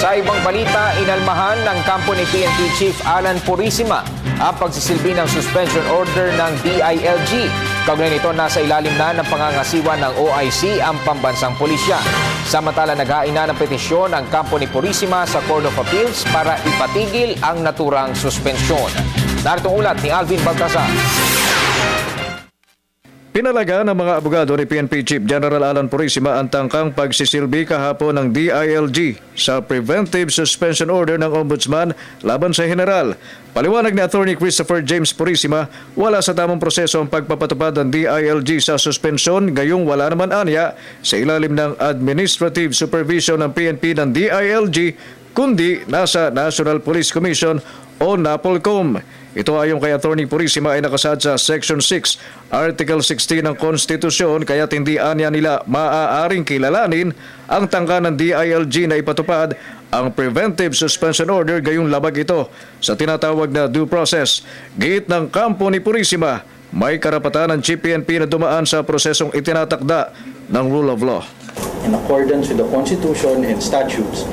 Sa ibang balita, inalmahan ng kampo ni PNP Chief Alan Purisima ang pagsisilbi ng suspension order ng DILG. Kaugnay nito, nasa ilalim na ng pangangasiwa ng OIC ang pambansang pulisya. Samantala, naghain na ng petisyon ang kampo ni Purisima sa Court of Appeals para ipatigil ang naturang suspensyon. Narito ang ulat ni Alvin Baltazar. Pinalaga ng mga abogado ni PNP Chief General Alan Purisima ang tangkang pagsisilbi kahapon ng DILG sa preventive suspension order ng Ombudsman laban sa General. Paliwanag ni Attorney Christopher James Purisima, wala sa tamang proseso ang pagpapatupad ng DILG sa suspensyon, gayong wala naman anya sa ilalim ng administrative supervision ng PNP ng DILG, kundi nasa National Police Commission o NAPOLCOM. Ito ayon kay Attorney Purisima ay nakasad sa Section 6, Article 16 ng Konstitusyon, kaya hindi anya nila maaaring kilalanin ang tangka ng DILG na ipatupad ang preventive suspension order, gayong labag ito sa tinatawag na due process. Giit ng kampo ni Purisima, may karapatan ng Chief PNP na dumaan sa prosesong itinatakda ng rule of law. In accordance with the Constitution and statutes,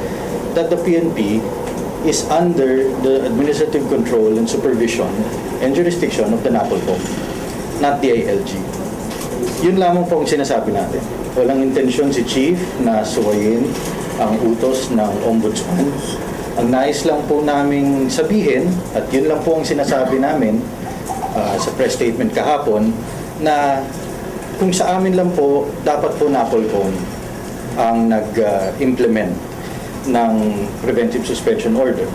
that the PNP is under the administrative control and supervision and jurisdiction of the NAPOLCOM, not the DILG. Yun lamang po ang sinasabi natin. Walang intensyon si Chief na suwayin ang utos ng Ombudsman. Ang nais lang po naming sabihin, at yun lang po ang sinasabi namin sa press statement kahapon, na kung sa amin lang po, dapat po NAPOLCOM ang nag-implement ng preventive suspension order.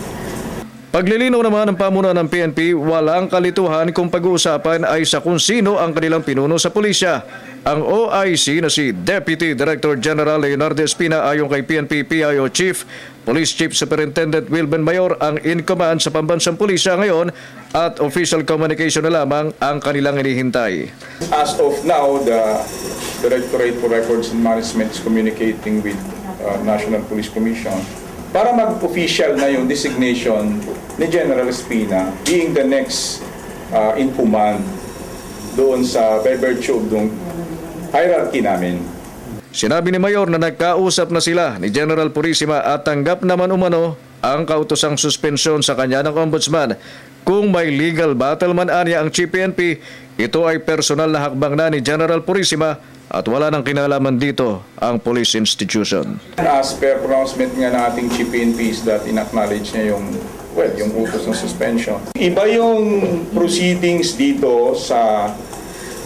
Paglilinaw naman ng pamunuan ng PNP, walang kalituhan kung pag-uusapan ay sa kung sino ang kanilang pinuno sa pulisya. Ang OIC na si Deputy Director General Leonardo Espina ayon kay PNP PIO Chief, Police Chief Superintendent Wilben Mayor ang in command sa pambansang pulisya ngayon at official communication na lamang ang kanilang hinihintay. As of now, the Directorate for Records and Management is communicating with National Police Commission para mag-official na yung designation ni General Espina being the next in command doon sa by virtue of yung hierarchy namin. Sinabi ni Mayor na nagkausap na sila ni General Purisima at tanggap naman umano ang kautosang suspensyon sa kanya ng Ombudsman. Kung may legal battle man anya ang Chief PNP, ito ay personal na hakbang na ni General Purisima at wala nang kinalaman dito ang police institution. As per pronouncement nga ng ating Chief PNP is that in-acknowledge niya yung utos ng suspension. Iba yung proceedings dito sa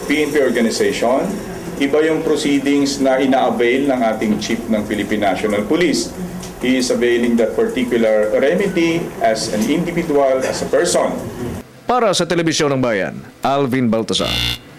PNP organization, iba yung proceedings na ina-avail ng ating Chief ng Philippine National Police. He is availing that particular remedy as an individual, as a person. Para sa Telebisyon ng Bayan, Alvin Baltazar.